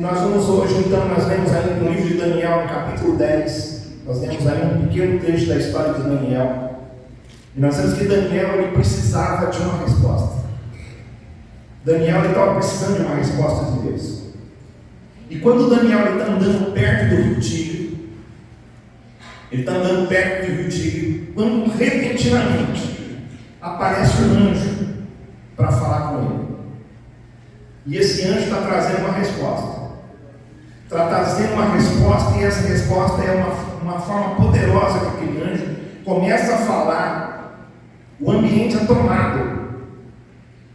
E nós vamos hoje, então, nós lemos aí no livro de Daniel, no capítulo 10, nós lemos aí um pequeno trecho da história de Daniel. E nós vemos que Daniel, ele precisava de uma resposta. Daniel, ele estava precisando de uma resposta de Deus. E quando Daniel está andando perto do rio Tigre, ele está andando perto do rio Tigre, quando repentinamente aparece um anjo para falar com ele. E esse anjo está trazendo uma resposta. Está trazendo uma resposta, e essa resposta é uma forma poderosa que aquele anjo começa a falar. O ambiente é tomado.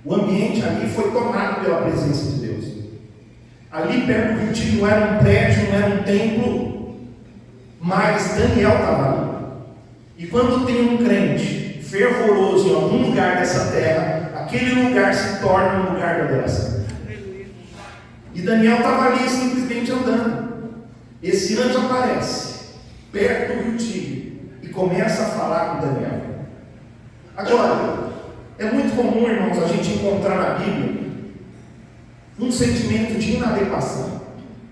O ambiente ali foi tomado pela presença de Deus. Ali perto do rio Tigre não era um prédio, não era um templo, mas Daniel estava ali. E quando tem um crente fervoroso em algum lugar dessa terra, aquele lugar se torna um lugar de adoração. E Daniel estava ali simplesmente andando. Esse anjo aparece perto do rio Tigre e começa a falar com Daniel. Agora, é muito comum, irmãos, a gente encontrar na Bíblia um sentimento de inadequação.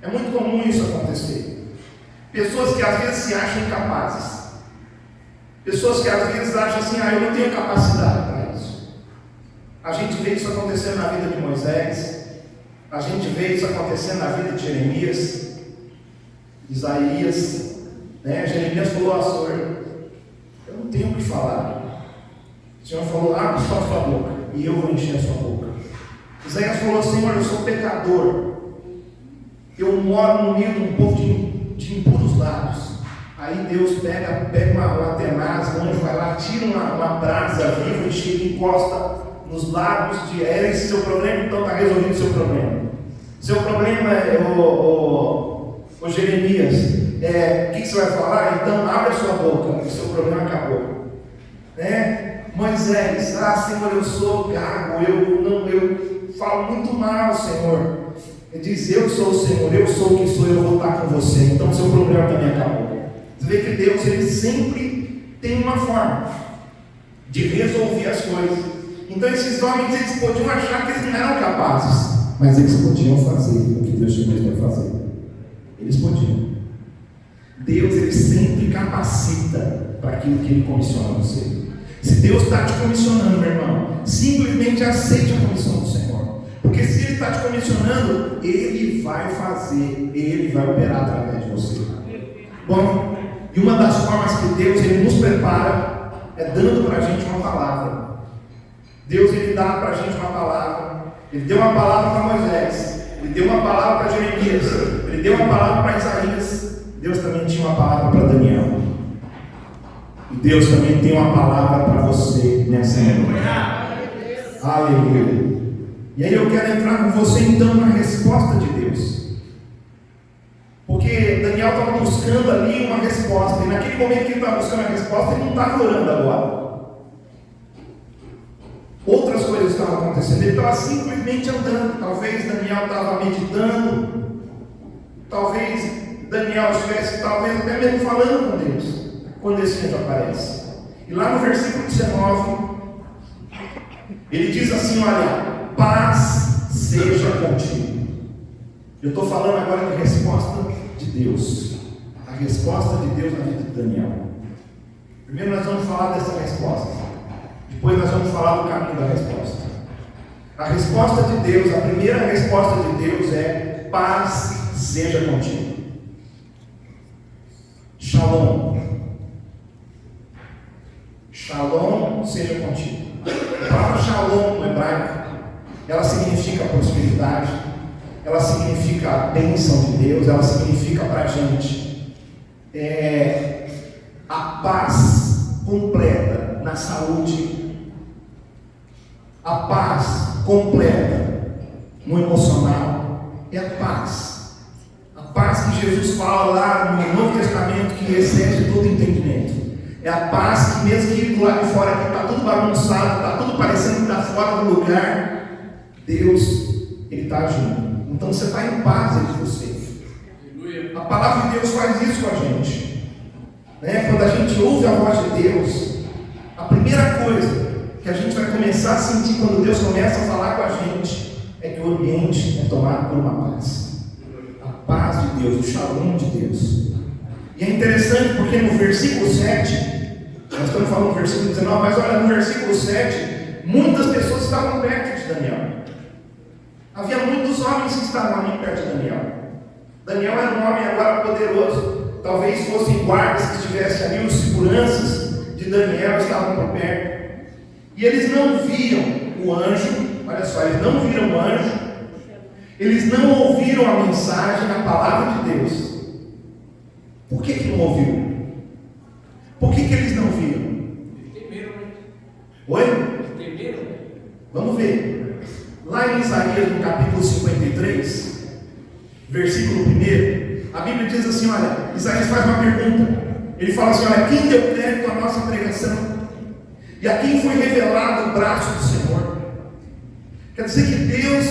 É muito comum isso acontecer. Pessoas que às vezes se acham incapazes. Pessoas que às vezes acham assim, eu não tenho capacidade para isso. A gente vê isso acontecendo na vida de Moisés. A gente vê isso acontecendo na vida de Jeremias, Isaías, né? Jeremias falou ao Senhor: eu não tenho o que falar. O Senhor falou: abre só a sua boca e eu vou encher a sua boca. Isaías falou: Senhor, eu sou pecador, eu moro no meio de um povo de impuros lábios. Aí Deus pega uma tenaz, o anjo vai lá, tira uma brasa viva e chega e encosta nos lábios de esse seu problema. Então está resolvido o seu problema. Seu problema é o Jeremias, o que você vai falar? Então abre a sua boca, o seu problema acabou, né? Moisés: Senhor, eu sou gago, eu falo muito mal, Senhor. Ele diz: eu sou o Senhor, eu sou o que sou, eu vou estar com você. Então o seu problema também acabou. Você vê que Deus, ele sempre tem uma forma de resolver as coisas. Então esses homens, eles podiam achar que eles não eram capazes, mas eles podiam fazer o que Deus chamou eles para fazer. Eles podiam. Deus, ele sempre capacita para aquilo que ele comissiona você. Se Deus está te comissionando, meu irmão, simplesmente aceite a comissão do Senhor. Porque se ele está te comissionando, ele vai fazer, ele vai operar através de você. Bom, e uma das formas que Deus, ele nos prepara é dando para a gente uma palavra. Deus, ele dá para a gente uma palavra. Ele deu uma palavra para Moisés, ele deu uma palavra para Jeremias, ele deu uma palavra para Isaías. Deus também tinha uma palavra para Daniel. E Deus também tem uma palavra para você nessa noite. Aleluia. E aí eu quero entrar com você então na resposta de Deus. Porque Daniel estava buscando ali uma resposta. E naquele momento que ele estava buscando a resposta, ele não estava orando agora. Outras coisas estavam acontecendo. Ele estava simplesmente andando. Talvez Daniel estava meditando. Talvez Daniel estivesse, talvez até mesmo falando com Deus, quando esse anjo aparece. E lá no versículo 19, ele diz assim: olha, paz seja contigo. Eu estou falando agora da resposta de Deus. A resposta de Deus na vida de Daniel. Primeiro nós vamos falar dessa resposta. Depois nós vamos falar do caminho da resposta. A resposta de Deus, a primeira resposta de Deus é: paz seja contigo. Shalom. Shalom seja contigo. A palavra shalom no hebraico, ela significa prosperidade, ela significa a bênção de Deus, ela significa para a gente a paz completa na saúde, a paz completa no emocional, é a paz. A paz que Jesus fala lá no Novo Testamento, que excede todo entendimento. É a paz que mesmo que do lado de fora aqui está tudo bagunçado, está tudo parecendo que está fora do lugar, Deus, ele está agindo. Então você está em paz entre você. A palavra de Deus faz isso com a gente, né? Quando a gente ouve a voz de Deus, a primeira coisa que a gente vai começar a sentir quando Deus começa a falar com a gente é que o ambiente é tomado por uma paz. paz de Deus, o shalom de Deus. E é interessante porque no versículo 7, nós estamos falando no versículo 19, mas olha, no versículo 7, muitas pessoas estavam perto de Daniel. Havia muitos homens que estavam ali perto de Daniel. Daniel era um homem agora poderoso. Talvez fossem guardas que estivessem ali, os seguranças de Daniel estavam por perto. E eles não viam o anjo, olha só, eles não viram o anjo, eles não ouviram a mensagem, a palavra de Deus. Por que não ouviram? Por que eles não viram? Eles temeram, né? Oi? Eles temeram. Vamos ver. Lá em Isaías, no capítulo 53, versículo 1, a Bíblia diz assim, olha, Isaías faz uma pergunta. Ele fala assim, olha, quem deu crédito à nossa pregação? E a quem foi revelado o braço do Senhor? Quer dizer que Deus,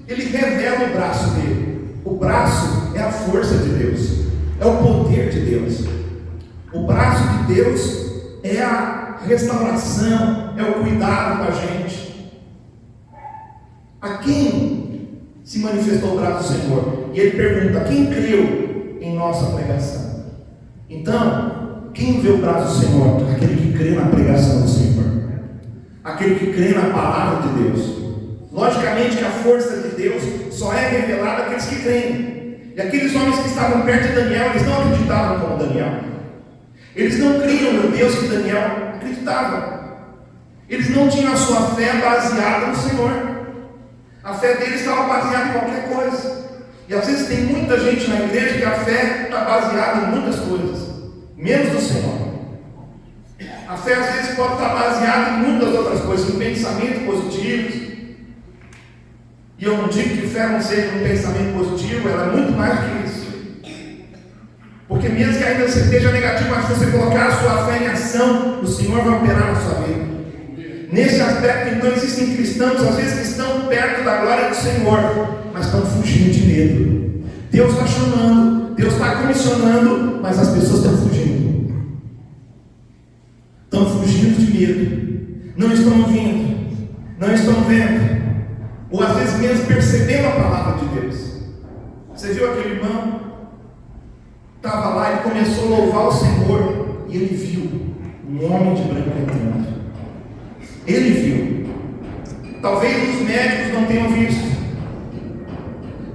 Ele revela o braço dele. O braço é a força de Deus, é o poder de Deus. O braço de Deus é a restauração, é o cuidado com a gente. A quem se manifestou o braço do Senhor? E ele pergunta, quem creu em nossa pregação? Então, quem vê o braço do Senhor? Aquele que crê na pregação do Senhor, aquele que crê na palavra de Deus. Logicamente que a força de Deus só é revelada àqueles que creem. E aqueles homens que estavam perto de Daniel, eles não acreditavam como Daniel. Eles não criam no Deus que Daniel acreditava. Eles não tinham a sua fé baseada no Senhor. A fé deles estava baseada em qualquer coisa. E às vezes tem muita gente na igreja que a fé está baseada em muitas coisas, menos no Senhor. A fé às vezes pode estar baseada em muitas outras coisas, em pensamentos positivos. E eu não digo que fé não seja um pensamento positivo, ela é muito mais do que isso. Porque mesmo que ainda você esteja negativo, mas se você colocar a sua fé em ação, o Senhor vai operar na sua vida. Nesse aspecto, então, existem cristãos, às vezes, que estão perto da glória do Senhor, mas estão fugindo de medo. Deus está chamando, Deus está comissionando, mas as pessoas estão fugindo. Estão fugindo de medo. Não estão ouvindo, não estão vendo, ou às vezes mesmo percebendo a palavra de Deus. Você viu aquele irmão? Estava lá, ele começou a louvar o Senhor, e ele viu um homem de branco entrando. Ele viu. Talvez os médicos não tenham visto,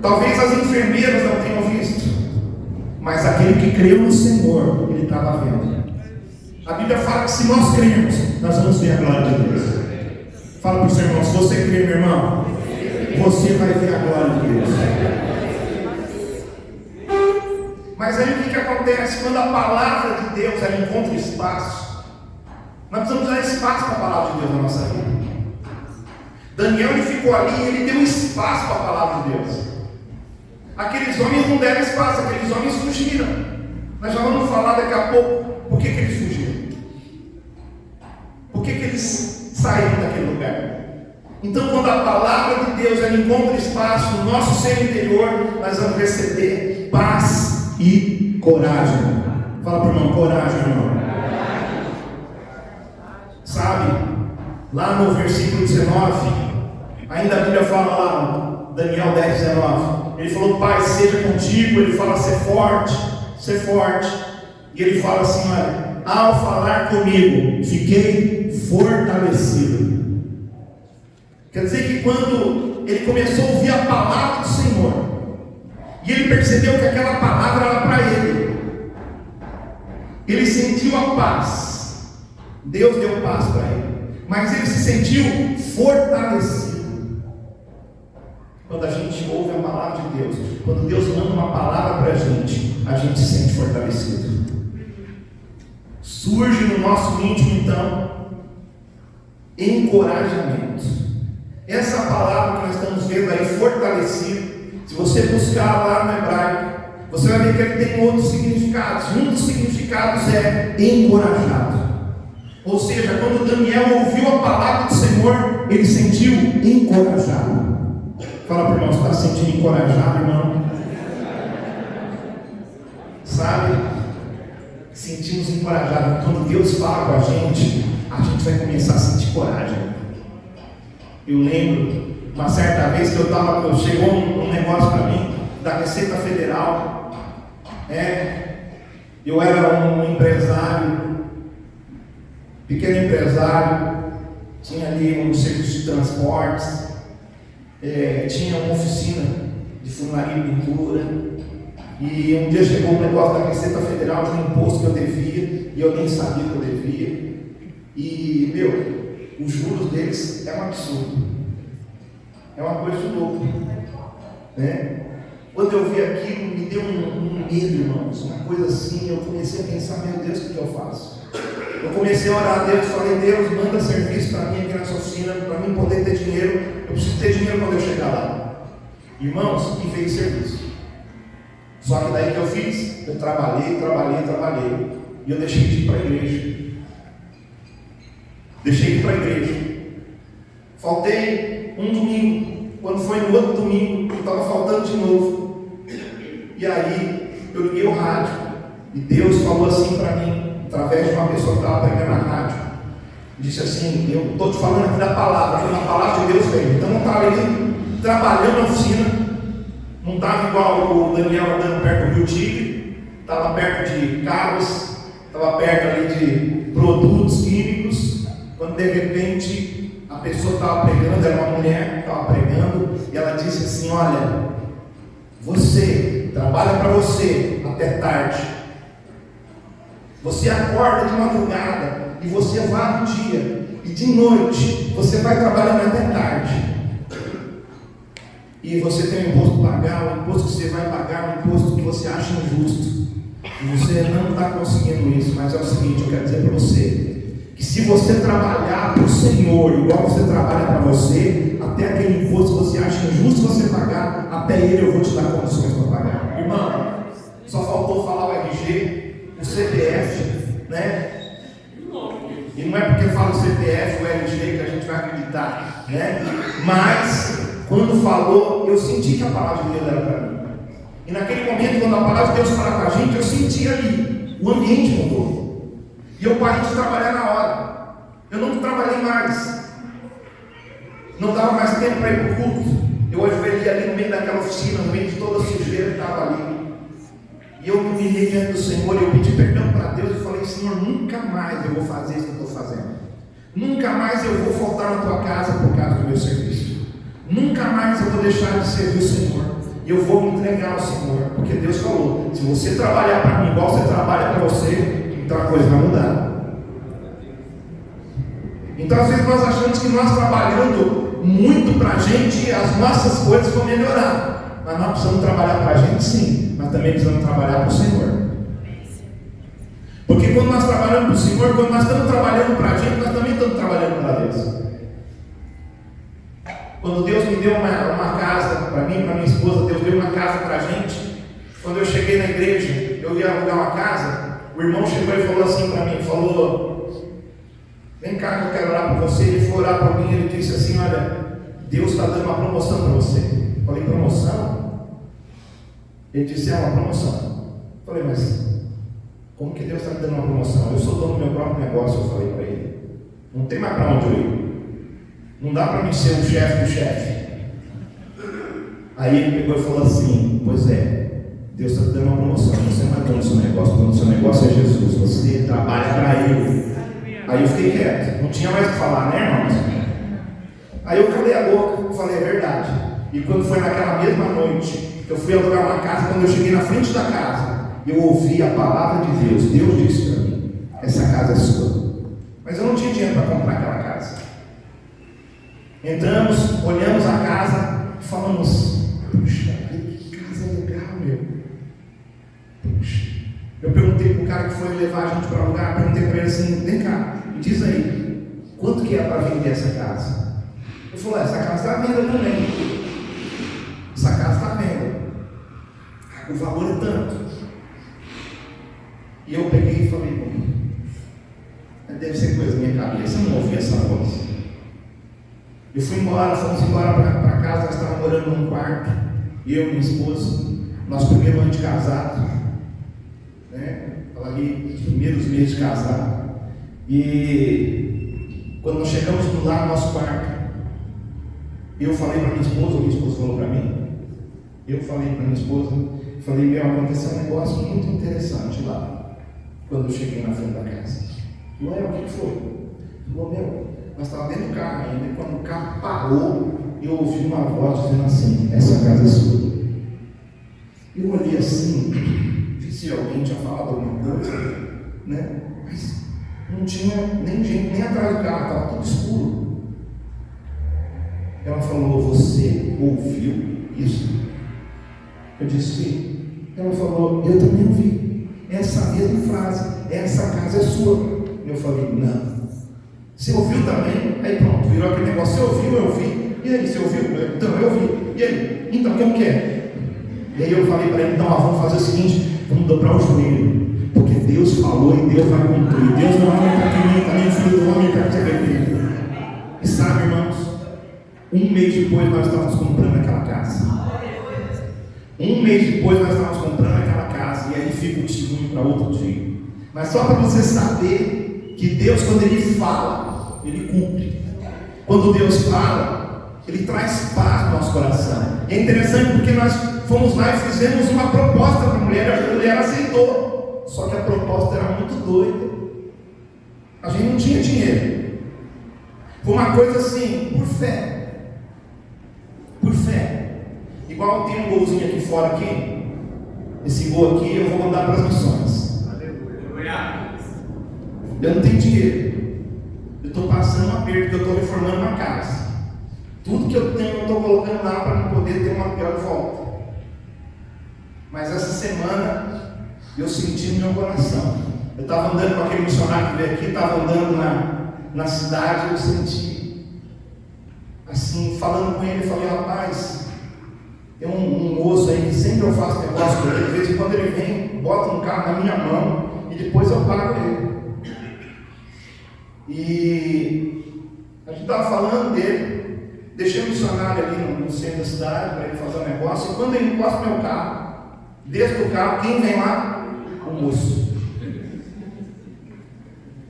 talvez as enfermeiras não tenham visto, mas aquele que creu no Senhor, ele estava vendo. A Bíblia fala que se nós cremos, nós vamos ver a glória de Deus. Fala para o seu irmão, se você crer, meu irmão, você vai ver a glória de Deus. Mas aí o que acontece? Quando a palavra de Deus ela encontra espaço, nós precisamos dar espaço para a palavra de Deus na nossa vida. Daniel ele ficou ali e ele deu espaço para a palavra de Deus. Aqueles homens não deram espaço, aqueles homens fugiram. Nós já vamos falar daqui a pouco por que eles fugiram, por que eles saíram daquele lugar. Então, quando a palavra de Deus ela encontra espaço no nosso ser interior, nós vamos receber paz e coragem. Fala para o irmão, coragem, irmão. Sabe, lá no versículo 19, ainda a Bíblia fala lá, Daniel 10, 19, ele falou, Pai, seja contigo, ele fala, ser forte, e ele fala assim, olha, ao falar comigo, fiquei fortalecido. Quer dizer que quando ele começou a ouvir a palavra do Senhor, e ele percebeu que aquela palavra era para ele sentiu a paz. Deus deu paz para ele, mas ele se sentiu fortalecido. Quando a gente ouve a palavra de Deus, quando Deus manda uma palavra para a gente se sente fortalecido. Surge no nosso íntimo então encorajamento. Essa palavra que nós estamos vendo aí, fortalecido, se você buscar lá no hebraico, você vai ver que ele tem outros significados. Um dos significados é encorajado. Ou seja, quando Daniel ouviu a palavra do Senhor, ele sentiu encorajado. Fala para o irmão, você está se sentindo encorajado, irmão? Sabe? Sentimos encorajados. Quando Deus fala com a gente vai começar a sentir coragem. Eu lembro, uma certa vez que chegou um negócio para mim, da Receita Federal. Eu era um empresário, pequeno empresário, tinha ali um serviço de transportes, tinha uma oficina de funilaria e pintura, e um dia chegou um negócio da Receita Federal de um imposto que eu devia, e eu nem sabia que eu devia, e os juros deles é um absurdo, é uma coisa de louco, né? Quando eu vi aquilo, me deu um medo, irmãos, uma coisa assim. Eu comecei a pensar: meu Deus, o que eu faço? Eu comecei a orar a Deus, falei: Deus, manda serviço para mim aqui nessa oficina, para mim poder ter dinheiro. Eu preciso ter dinheiro quando eu chegar lá. Irmãos, e veio serviço. Só que daí que eu fiz? Eu trabalhei, e eu deixei de ir para a igreja. Faltei um domingo. Quando foi no outro domingo, eu estava faltando de novo. E aí eu liguei o rádio, e Deus falou assim para mim, através de uma pessoa que estava pregando na rádio, disse assim: eu estou te falando aqui da palavra, porque a palavra de Deus veio. Então não estava ali trabalhando na oficina, não estava igual o Daniel andando perto do Rio Tigre, estava perto de carros, estava perto ali de produtos químicos, quando de repente a pessoa estava pregando, era uma mulher que estava pregando, e ela disse assim: olha, você trabalha para você até tarde, você acorda de madrugada e você vai no dia, e de noite você vai trabalhando até tarde, e você tem um imposto para pagar, o imposto que você vai pagar, o imposto que você acha injusto, e você não está conseguindo isso. Mas é o seguinte, eu quero dizer para você, que se você trabalhar para o Senhor, igual você trabalha para você, até aquele imposto que você acha injusto você pagar, até ele eu vou te dar condições para pagar. Irmão, só faltou falar o RG, o CPF, né? E não é porque fala o CPF, o RG que a gente vai acreditar, né? Mas, quando falou, eu senti que a palavra de Deus era para mim. E naquele momento, quando a palavra de Deus fala com a gente, eu senti ali, o ambiente mudou. E eu parei de trabalhar na hora. Eu não trabalhei mais. Não dava mais tempo para ir para o culto. Eu ajoelhei ali no meio daquela oficina, no meio de toda a sujeira que estava ali. E eu me humilhei diante do Senhor, e eu pedi perdão para Deus e falei: Senhor, nunca mais eu vou fazer isso que eu estou fazendo. Nunca mais eu vou faltar na tua casa por causa do meu serviço. Nunca mais eu vou deixar de servir o Senhor. E eu vou me entregar ao Senhor. Porque Deus falou: se você trabalhar para mim igual você trabalha para você, então a coisa vai mudar. Então às vezes nós achamos que nós trabalhando muito para a gente, as nossas coisas vão melhorar. Mas nós precisamos trabalhar para a gente, sim, mas também precisamos trabalhar para o Senhor. Porque quando nós trabalhamos para o Senhor, quando nós estamos trabalhando para a gente, nós também estamos trabalhando para Deus. Quando Deus me deu uma casa para mim, para minha esposa, Deus deu uma casa para a gente. Quando eu cheguei na igreja, eu ia alugar uma casa, o irmão chegou e falou assim para mim, vem cá que eu quero orar por você. Ele foi orar por mim e ele disse assim: olha, Deus está dando uma promoção para você. Eu falei: promoção? Ele disse: é uma promoção. Eu falei: mas como que Deus está me dando uma promoção? Eu sou dono do meu próprio negócio. Eu falei para ele: não tem mais para onde eu ir. Não dá para mim ser o chefe do chefe. Aí ele pegou e falou assim: pois é, Deus está te dando uma promoção. Você não é dono do seu negócio, o dono do seu negócio é Jesus. Você trabalha para Ele. Aí eu fiquei quieto, não tinha mais o que falar, né, irmãos? Aí eu calei a boca, falei: é verdade. E quando foi naquela mesma noite que eu fui alugar uma casa, quando eu cheguei na frente da casa, eu ouvi a palavra de Deus. Deus disse para mim: essa casa é sua. Mas eu não tinha dinheiro para comprar aquela casa. Entramos, olhamos a casa e falamos: puxa, que casa legal, meu. Puxa. Eu perguntei para o cara que foi levar a gente para o lugar, perguntei para ele assim: vem cá, me diz aí, quanto que é para vender essa casa? Ele falou: essa casa está à venda também. Essa casa está à venda. O valor é tanto. E eu peguei e falei: bom, deve ser coisa da minha cabeça, eu não ouvi essa voz. Eu fui embora, fomos embora para casa. Nós estávamos morando num quarto, eu e minha esposa, nosso primeiro ano de casado, né? Estava ali, os primeiros meses de casado. E quando nós chegamos lá no nosso quarto, eu falei para minha esposa falou para mim: Eu falei para minha esposa, falei, meu, aconteceu um negócio muito interessante lá, quando eu cheguei na frente da casa. Ué, o que foi? Falou, meu, nós estávamos dentro do carro ainda, e quando o carro parou, eu ouvi uma voz dizendo assim, essa casa é sua. Eu olhei assim, vi se alguém tinha falado alguma coisa, né? Mas não tinha nem gente, nem atrás do carro, estava tudo escuro. Ela falou, você ouviu isso? Eu disse, sim. Ela falou, eu também ouvi essa mesma frase, essa casa é sua. Eu falei, não. Você ouviu também? Aí pronto, virou aquele negócio, você ouviu, eu ouvi. E aí, você ouviu? Então, eu ouvi. E aí? Então, como que é? E aí eu falei para ele, então, vamos fazer o seguinte, vamos dobrar o joelho, porque Deus falou e Deus vai cumprir. Deus não vai para quem nem filho do homem para que e sabe, irmãos, um mês depois nós estávamos comprando aquela casa. Um mês depois nós estávamos comprando aquela casa, e aí fica o testemunho para outro dia. Mas só para você saber que Deus, quando Ele fala, Ele cumpre. Quando Deus fala, Ele traz paz no nosso coração. E é interessante porque nós fomos lá e fizemos uma proposta para a mulher aceitou. Só que a proposta era muito doida. A gente não tinha dinheiro. Foi uma coisa assim, por fé. Por fé. Igual tem um golzinho aqui fora aqui. Esse gol aqui eu vou mandar para as missões. Eu não tenho dinheiro. Eu estou passando um aperto, porque eu estou reformando uma casa. Tudo que eu tenho eu estou colocando lá para não poder ter uma pior de volta. Mas essa semana eu senti no meu coração. Eu estava andando com aquele missionário que veio aqui, estava andando na cidade, eu senti assim, falando com ele, eu falei, rapaz, tem um moço aí que sempre eu faço negócio com ele, de vez em quando ele vem, bota um carro na minha mão e depois eu pago ele. E a gente estava falando dele, deixei o missionário ali no centro da cidade para ele fazer um negócio, e quando ele encosta o meu carro, desço do carro, quem vem lá? O moço.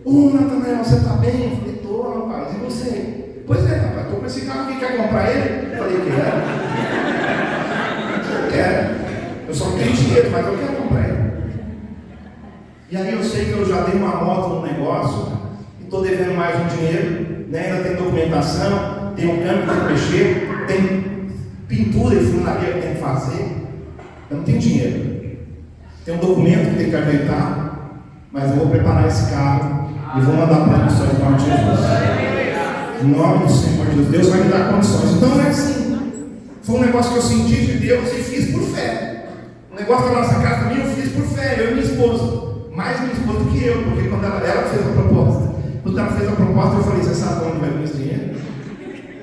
Nathanael, você está bem? Eu falei, estou, rapaz, e você? Pois é, rapaz, estou com esse carro aqui, quer comprar ele? Eu falei, quero. Eu só não tenho dinheiro, mas eu quero comprar ele. E aí eu sei que eu já dei uma moto no negócio, e estou devendo mais um dinheiro, né? Ainda tem documentação, tem um câmbio que tem que mexer, tem pintura e funilaria que tem que fazer. Eu não tenho dinheiro. Tem um documento que tem que ajeitar, mas eu vou preparar esse carro e vou mandar para as missões em nome de Jesus. Em nome do Senhor Jesus, Deus vai me dar condições. Então é assim. Foi um negócio que eu senti de Deus e fiz por fé. O negócio da nossa casa também eu fiz por fé, eu e minha esposa. Mais minha esposa do que eu, porque quando ela fez a proposta. Quando ela fez a proposta, eu falei, você sabe onde vai vir esse dinheiro?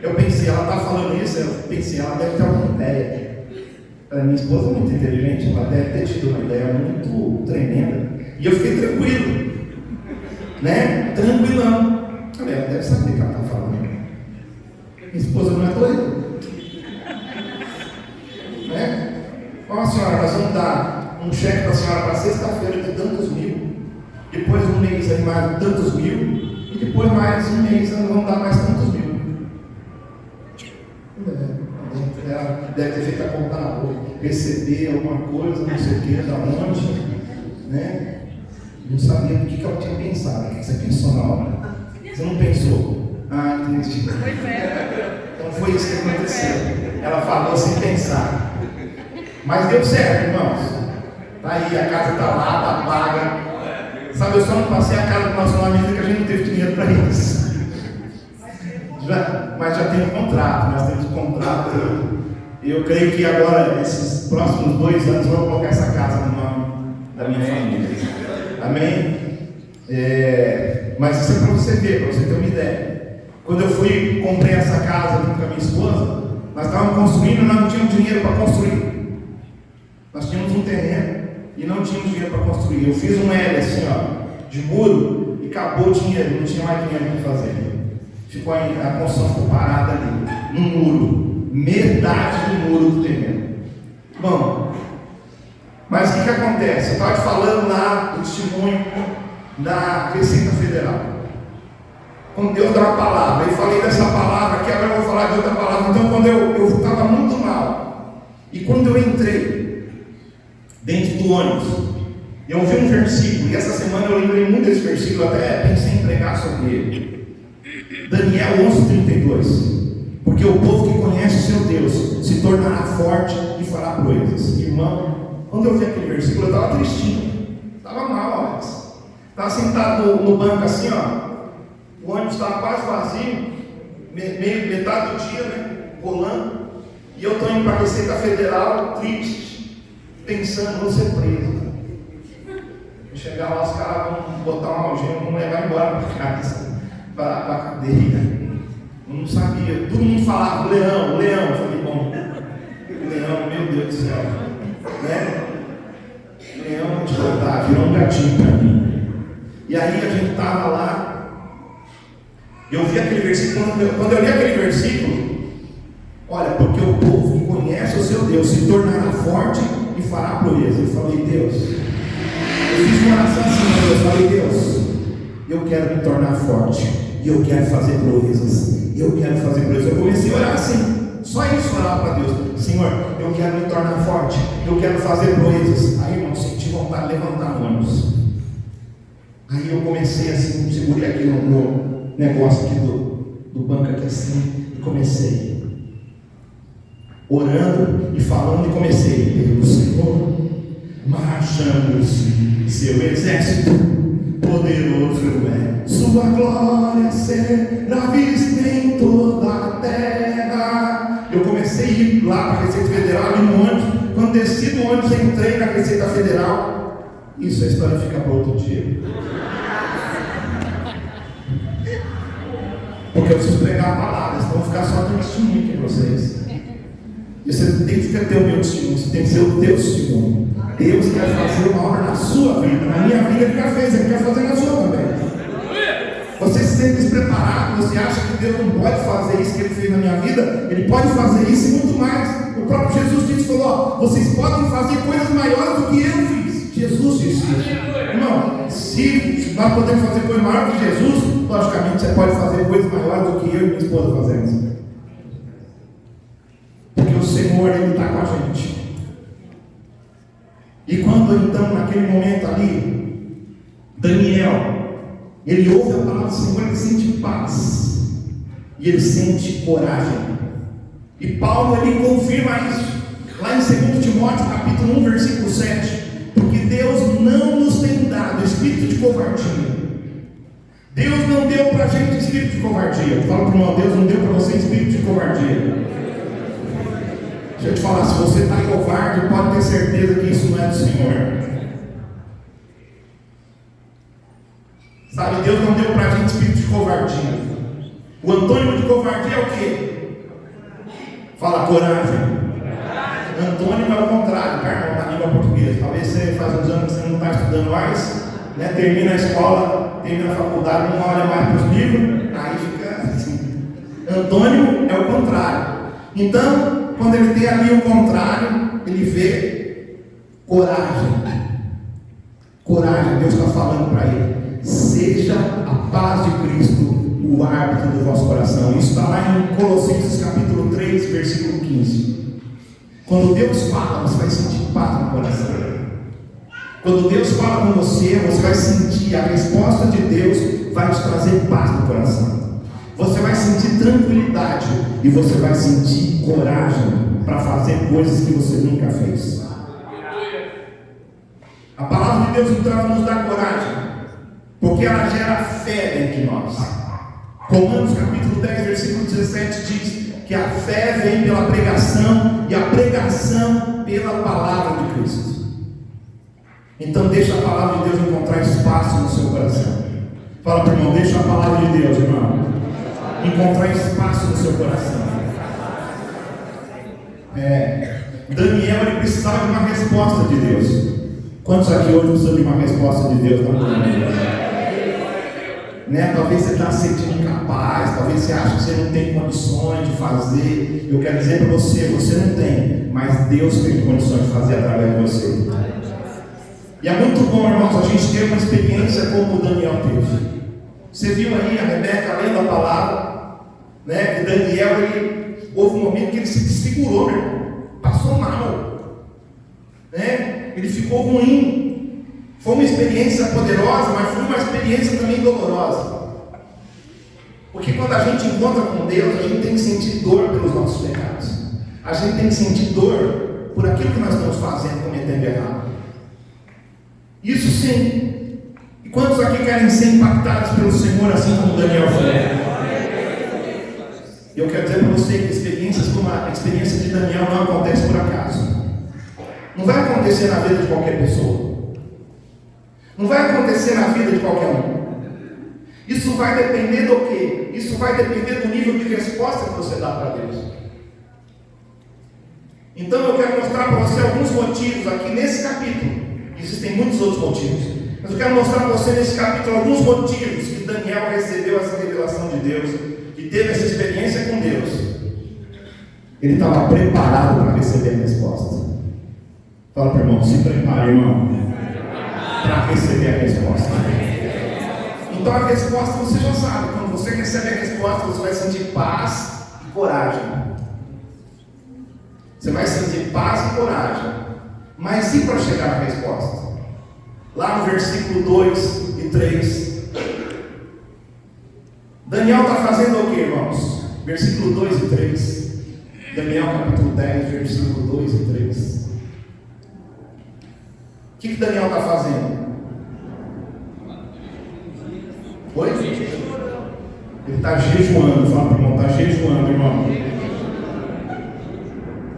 Eu pensei, ela está falando isso, eu pensei, ela deve ter alguma ideia. Minha esposa é muito inteligente, ela deve ter tido uma ideia muito tremenda. E eu fiquei tranquilo, né? Tranquilão. Falei, ela deve saber o que ela está falando. Minha esposa não é doida, né? Ó, senhora, nós vamos dar um cheque para a senhora para sexta-feira de tantos mil, depois um mês aí mais tantos mil, e depois mais um mês nós vamos dar mais tantos mil. Ela deve ter feito a conta na rua, receber alguma coisa, não sei o que, da onde, né? Não sabia o que ela tinha pensado. O que você pensou na hora? Você não pensou? Ah, entendi. Então foi isso que aconteceu. Ela falou sem pensar. Mas deu certo, irmãos. Tá aí, a casa está lá, está paga. Sabe, eu só não passei a casa do nosso nome que a gente não teve dinheiro para isso. Mas já tem um contrato, nós temos um contrato. Eu creio que agora, esses próximos 2 anos, eu vou colocar essa casa no nome da minha família. Amém? Mas isso é para você ver, para você ter uma ideia. Quando eu comprei essa casa aqui com a minha esposa, nós estávamos construindo e nós não tínhamos dinheiro para construir. Nós tínhamos um terreno e não tínhamos dinheiro para construir. Eu fiz um L assim, ó, de muro, e acabou o dinheiro, não tinha mais dinheiro para fazer. Ficou a construção ficou parada ali, no muro, metade do muro do terreno. Bom, mas o que acontece? Eu estava te falando lá do testemunho da Receita Federal. Quando Deus dá uma palavra, eu falei dessa palavra aqui, agora eu vou falar de outra palavra. Então, quando eu estava muito mal, E quando eu entrei dentro do ônibus, eu ouvi um versículo, e essa semana eu lembrei muito desse versículo, até pensei em pregar sobre ele. Daniel 11:32. Porque o povo que conhece o seu Deus se tornará forte e fará proezas. Irmão, quando eu vi aquele versículo, eu estava tristinho, estava mal, Alex. Estava sentado no banco assim, ó. O ônibus estava quase vazio, metade do dia, né? Rolando. E eu estou indo para a Receita Federal, triste, pensando, vou ser preso. Chegar lá, os caras vão botar uma algema, vão levar embora para casa, para a cadeia. Eu não sabia, todo mundo falava, leão. Eu falei, bom, leão, meu Deus do céu, né? Leão, vou te contar, virou um gatinho para mim. E aí a gente estava lá, eu vi aquele versículo, quando eu li aquele versículo, olha, porque o povo que conhece o seu Deus se tornará forte e fará proeza. Eu falei, Deus, eu fiz uma oração assim, Deus, falei, Deus, eu quero me tornar forte, e eu quero fazer proezas, eu comecei a orar assim, só isso, orar para Deus, Senhor, eu quero me tornar forte, eu quero fazer proezas. Aí, irmão, senti vontade de levantar mãos. Aí eu comecei assim, segurei aqui no negócio aqui do banco aqui assim, e comecei orando e falando, e comecei, pelo Senhor, marchamos seu exército, poderoso é sua glória, será vista em toda a terra. Eu comecei a ir lá para a Receita Federal, ali no ônibus. Quando desci do ônibus, entrei na Receita Federal. Isso, a história fica para outro dia, porque eu preciso pregar palavras, então vou ficar só dando testemunho aqui para vocês. E você tem que ter o meu testemunho, você tem que ser o teu testemunho. Deus quer fazer uma obra na sua vida, na minha vida Ele já fez, Ele quer fazer na sua também. Você se sente despreparado, você acha que Deus não pode fazer isso que Ele fez na minha vida? Ele pode fazer isso e muito mais. O próprio Jesus disse, falou, vocês podem fazer coisas maiores do que eu fiz. Jesus disse isso. Irmão, se nós podemos fazer coisas maiores do que Jesus, logicamente você pode fazer coisas maiores do que eu e minha esposa fazemos. Porque o Senhor, Ele está com a gente. E quando então, naquele momento ali, Daniel, ele ouve a palavra do Senhor, ele sente paz, e ele sente coragem. E Paulo, ele confirma isso, lá em 2 Timóteo, capítulo 1, versículo 7, porque Deus não nos tem dado espírito de covardia. Deus não deu para a gente espírito de covardia. Fala para o irmão, Deus não deu para você espírito de covardia. Deixa eu te falar, se você está covarde, pode ter certeza que isso não é do Senhor. Sabe, Deus não deu para a gente espírito de covardia. O antônimo de covardia é o quê? Fala, coragem. Antônimo é o contrário, carnal, na língua portuguesa. Talvez você faz uns anos que você não está estudando mais, né? Termina a escola, termina a faculdade, não olha mais para os livros, aí fica assim. Antônimo é o contrário. Então, quando ele tem ali o contrário, ele vê coragem. Coragem, Deus está falando para ele. Seja a paz de Cristo o árbitro do vosso coração. Isso está lá em Colossenses capítulo 3, versículo 15. Quando Deus fala, você vai sentir paz no coração. Quando Deus fala com você vai sentir a resposta de Deus, vai te trazer paz no coração. Você vai sentir tranquilidade e você vai sentir coragem para fazer coisas que você nunca fez. A palavra de Deus então ela nos dá coragem, porque ela gera fé dentro de nós. Romanos capítulo 10, versículo 17 diz que a fé vem pela pregação e a pregação pela palavra de Cristo. Então deixa a palavra de Deus encontrar espaço no seu coração. Fala para o irmão, deixa a palavra de Deus, irmão, encontrar espaço no seu coração. Daniel, ele precisava de uma resposta de Deus. Quantos aqui hoje precisam de uma resposta de Deus? Né? Talvez você está se sentindo incapaz, talvez você ache que você não tem condições de fazer. Eu quero dizer para você, você não tem, mas Deus tem condições de fazer através de você. E é muito bom, irmãos, a gente ter uma experiência como o Daniel teve. Você viu aí a Rebeca lendo a palavra, né? Que Daniel, houve um momento que ele se desfigurou, meu irmão. Passou mal. mal, né? Ele ficou ruim. Foi uma experiência poderosa, mas foi uma experiência também dolorosa. Porque quando a gente encontra com Deus, a gente tem que sentir dor pelos nossos pecados. A gente tem que sentir dor por aquilo que nós estamos fazendo, cometendo errado. Isso sim. E quantos aqui querem ser impactados pelo Senhor, assim como Daniel foi? Eu quero dizer para você que experiências como a experiência de Daniel não acontece por acaso. Não vai acontecer na vida de qualquer pessoa. Não vai acontecer na vida de qualquer um. Isso vai depender do quê? Isso vai depender do nível de resposta que você dá para Deus. Então eu quero mostrar para você alguns motivos aqui nesse capítulo. Existem muitos outros motivos. Mas eu quero mostrar para você nesse capítulo alguns motivos que Daniel recebeu essa revelação de Deus, que teve essa experiência com Deus. Ele estava preparado para receber a resposta. Fala para o irmão, se prepare, irmão, para receber a resposta. Então a resposta você já sabe. Quando você recebe a resposta, você vai sentir paz e coragem. Você vai sentir paz e coragem. Mas e para chegar à resposta? Lá no versículo 2 e 3. Daniel está fazendo o que, irmãos? Versículo 2 e 3. Daniel capítulo 10, versículo 2 e 3. O que Daniel está fazendo? Oi? Ele está jejuando. Fala para o irmão, está jejuando, irmão.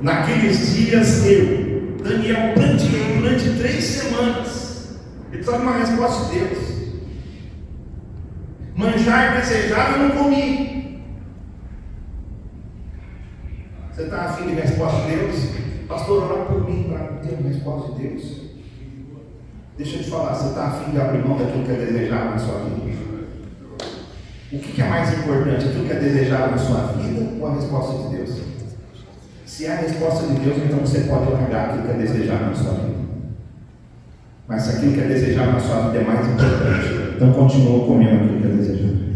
Naqueles dias Daniel, pranteei durante 3 semanas. Ele precisava de uma resposta de Deus. Manjar desejava eu não comi. Você está afim de resposta de Deus? Pastor, ora por mim para ter uma resposta de Deus. Deixa eu te falar, você está afim de abrir mão daquilo que é desejável na sua vida? O que é mais importante? Aquilo que é desejável na sua vida ou a resposta de Deus? Se é a resposta de Deus, então você pode largar aquilo que é desejável na sua vida. Mas se aquilo que é desejável na sua vida é mais importante, então continua comendo aquilo que é desejável.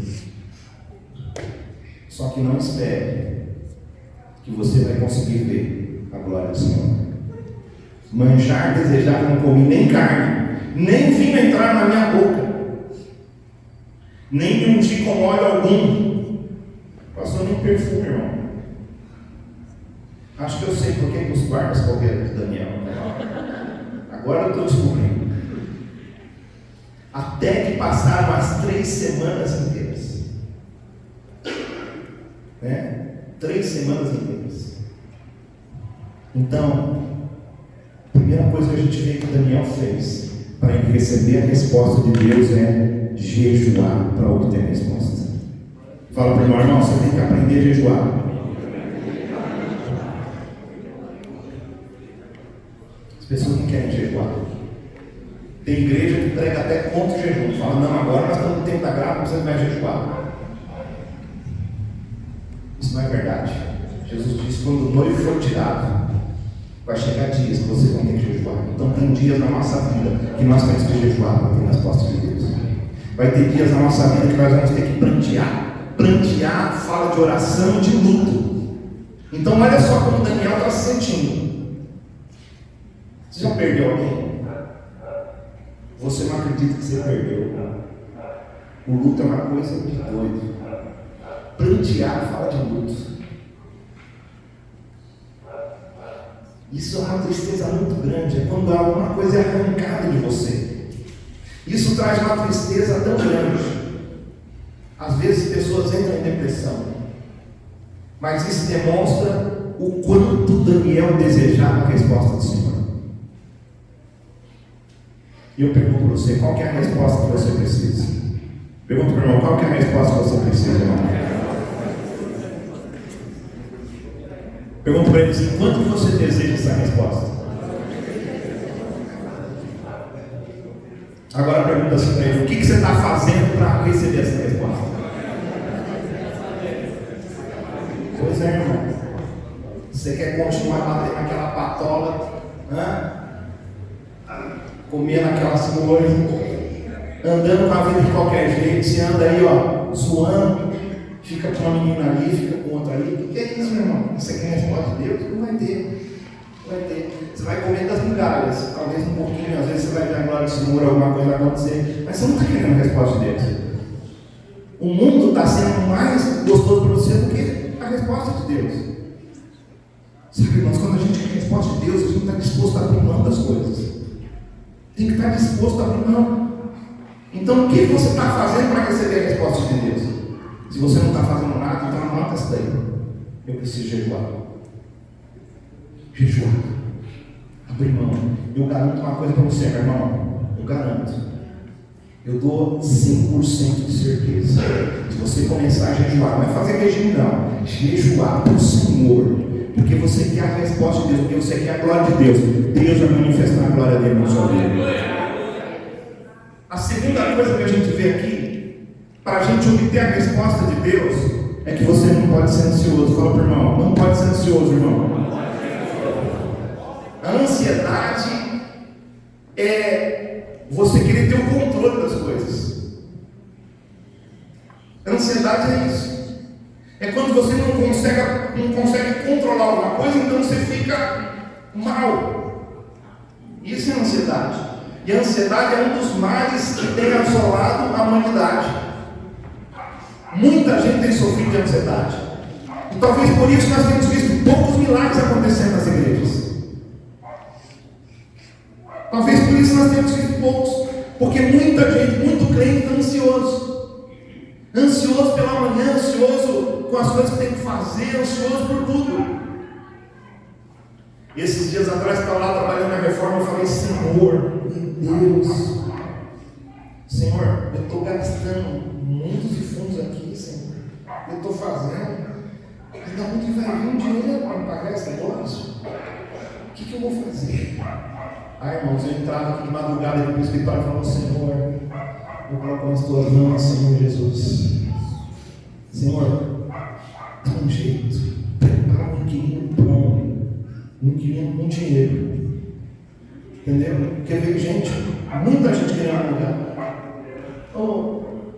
Só que não espere que você vai conseguir ver a glória do Senhor. Manjar desejável, não comi nem carne, nem vinho entrar na minha boca, nem me ungir com óleo algum. Passou nem perfume, irmão. Acho que eu sei por que os guardas correram de Daniel. Agora eu estou descobrindo. Até que passaram as 3 semanas inteiras. 3 semanas inteiras. Então, a primeira coisa que a gente vê que Daniel fez para ele receber a resposta de Deus é jejuar para obter a resposta. Fala para o irmão, você tem que aprender a jejuar. As pessoas não querem jejuar. Tem igreja que prega até contra o jejum. Fala, não, agora nós estamos no tempo da graça, não precisa mais jejuar. Isso não é verdade. Jesus disse, quando o noivo for tirado, vai chegar dias que vocês vão ter que jejuar. Então tem dias na nossa vida que nós temos que jejuar para ter a resposta de Deus. Vai ter dias na nossa vida que nós vamos ter que prantear. Prantear fala de oração, de luto. Então olha só como Daniel está se sentindo. Você já perdeu alguém? Você não acredita que você perdeu. O luto é uma coisa de doido. Prantear fala de luto. Isso é uma tristeza muito grande. É quando alguma coisa é arrancada de você. Isso traz uma tristeza tão grande. Às vezes pessoas entram em depressão. Mas isso demonstra o quanto Daniel desejava a resposta do Senhor. E eu pergunto para você, qual que é a resposta que você precisa? Pergunto para o irmão, qual que é a resposta que você precisa, irmão? Pergunto para ele assim, quanto você deseja essa resposta? Agora pergunta assim para ele, o que você está fazendo para receber essa resposta? Pois é, irmão. Você quer continuar batendo aquela patola, comendo aquelas coisas, andando com a vida de qualquer jeito, você anda aí, ó, zoando, fica com uma menina ali, fica com outra ali. O que é isso, meu irmão? Você quer resposta de Deus? Não vai ter. Vai ter. Você vai comer das migalhas, talvez um pouquinho, às vezes você vai ver a glória do Senhor, alguma coisa vai acontecer, mas você não está querendo a resposta de Deus. O mundo está sendo mais gostoso para você do que a resposta de Deus. Sabe, irmãos, quando a gente quer a resposta de Deus, a gente está disposto a abrir mão das coisas. Tem que estar disposto a abrir mão. Então, o que você está fazendo para receber a resposta de Deus? Se você não está fazendo nada, então anota isso daí. Eu preciso jejuar. Jejuar. Abrir mão. Eu garanto uma coisa para você, meu irmão. Eu garanto. Eu dou 100% de certeza. Se você começar a jejuar, não é fazer regime não. Jejuar para o Senhor. Porque você quer a resposta de Deus. Porque você quer a glória de Deus. Deus vai manifestar a glória dele na sua vida. A segunda coisa que a gente vê aqui, para a gente obter a resposta de Deus, é que você não pode ser ansioso. Fala para o irmão, não pode ser ansioso, irmão. A ansiedade é você querer ter o controle das coisas. A ansiedade é isso. É quando você não consegue controlar alguma coisa, então você fica mal. Isso é ansiedade. E a ansiedade é um dos males que tem assolado a humanidade. Muita gente tem sofrido de ansiedade. E talvez por isso nós temos visto poucos milagres acontecendo nas igrejas. Talvez por isso nós temos visto poucos. Porque muita gente, muito crente está ansioso. Ansioso pela manhã, ansioso com as coisas que tem que fazer, ansioso por tudo. E esses dias atrás, eu estava lá trabalhando na reforma, eu falei, Senhor, meu Deus, Senhor, eu estou gastando mundos e fundos aqui, Senhor. Eu estou fazendo. E da onde vai vir um dinheiro para me pagar esse negócio? O que eu vou fazer? Irmãos, eu entrava aqui de madrugada aqui para o escritório e falava, Senhor, eu coloco nas tuas mãos, Senhor Jesus. Senhor, dá um jeito, prepara um quilo pão. Não queria um dinheiro, entendeu? Porque veio gente, muita gente querendo alugar.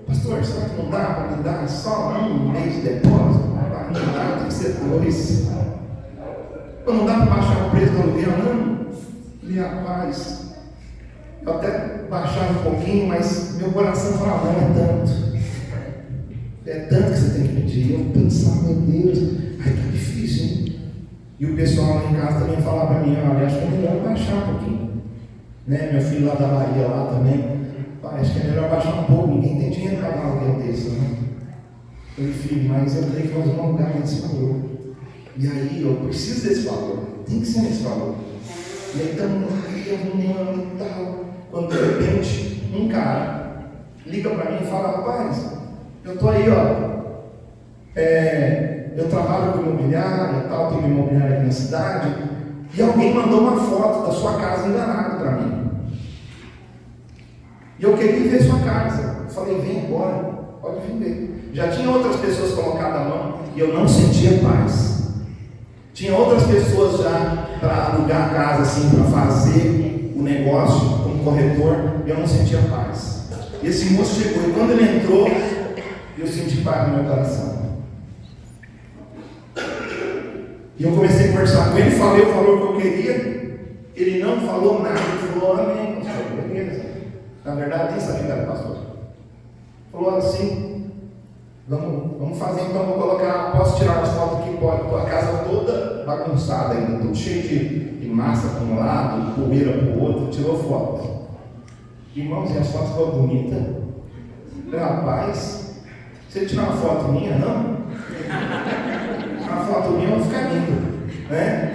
Pastor, será que não dá para me dar só um mês de depósito? Não dá, tem que ser 2. Não dá para baixar o preço do aluguel, não? E rapaz, eu até baixava um pouquinho, mas meu coração falava, não é tanto. É tanto que você tem que pedir. Eu pensava, meu Deus, ai, tá difícil, hein? E o pessoal lá em casa também falava para mim, olha, acho que é melhor baixar um pouquinho. Né? Meu filho lá da Bahia lá também, pai, acho que é melhor baixar um pouco, ninguém tem dinheiro para pagar um aluguel desse, né? Eu falei, filho, mas eu tenho que fazer um lugar nesse valor. E aí, eu preciso desse valor, tem que ser nesse valor. E aí estamos no ano e tal, quando de repente um cara liga para mim e fala, rapaz, eu estou aí, ó. Eu trabalho com imobiliária e tal, tenho imobiliária aqui na cidade, e alguém mandou uma foto da sua casa enganada para mim. E eu queria ver sua casa. Eu falei, vem agora, pode vir ver. Já tinha outras pessoas colocado a mão e eu não sentia paz. Tinha outras pessoas já para alugar a casa assim, para fazer o negócio como corretor, e eu não sentia paz. E esse moço chegou, e quando ele entrou, eu senti paz no meu coração. E eu comecei a conversar com ele, falei o valor que eu queria. Ele não falou nada, ele falou, amém, pastor, beleza. Na verdade, nem sabia que era pastor. Falou assim, vamos fazer então, vou colocar, posso tirar umas fotos aqui, pode, a casa toda bagunçada ainda, tudo cheio de massa para um lado, poeira para o outro, tirou foto. Irmãos, e as fotos foram bonitas. Rapaz, você tirar uma foto minha, não? A foto minha vai ficar linda, né?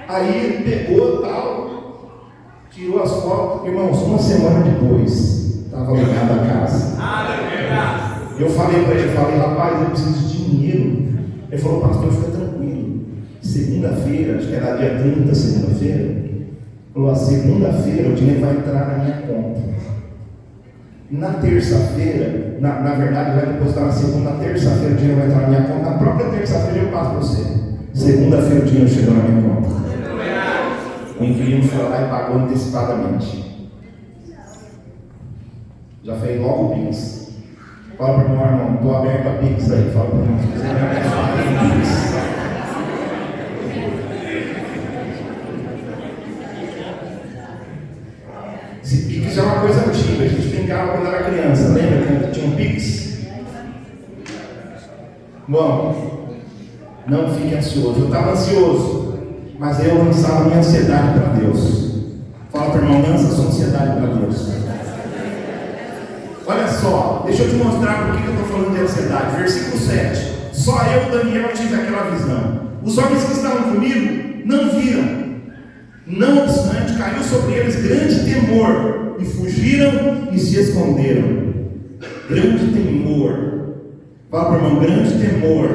Aí ele pegou tal, tirou as fotos, irmãos, uma semana depois, estava alugada a casa. Eu falei para ele, rapaz, eu preciso de dinheiro. Ele falou, pastor, fica tranquilo. Segunda-feira, acho que era dia 30, segunda-feira. Falou, segunda-feira o dinheiro vai entrar na minha conta. Na terça-feira, na verdade vai depositar na segunda, terça-feira o dinheiro vai entrar na minha conta. Na própria terça-feira eu passo para você. Segunda-feira o dinheiro chegou na minha conta. O inquilino foi lá e pagou antecipadamente. Já fez logo o Pix. Fala para o meu irmão, estou aberto a Pix aí. Fala para o meu irmão, se quiser me abençoar, Pix. Bom, não fique ansioso. Eu estava ansioso, mas aí eu lançava minha ansiedade para Deus. Fala para o irmão, lança sua ansiedade para Deus. Olha só, deixa eu te mostrar por que eu estou falando de ansiedade. Versículo 7. Só eu, Daniel, tive aquela visão. Os homens que estavam comigo não viram. Não obstante, caiu sobre eles grande temor, e fugiram e se esconderam. Grande temor. Fala para o irmão, grande temor.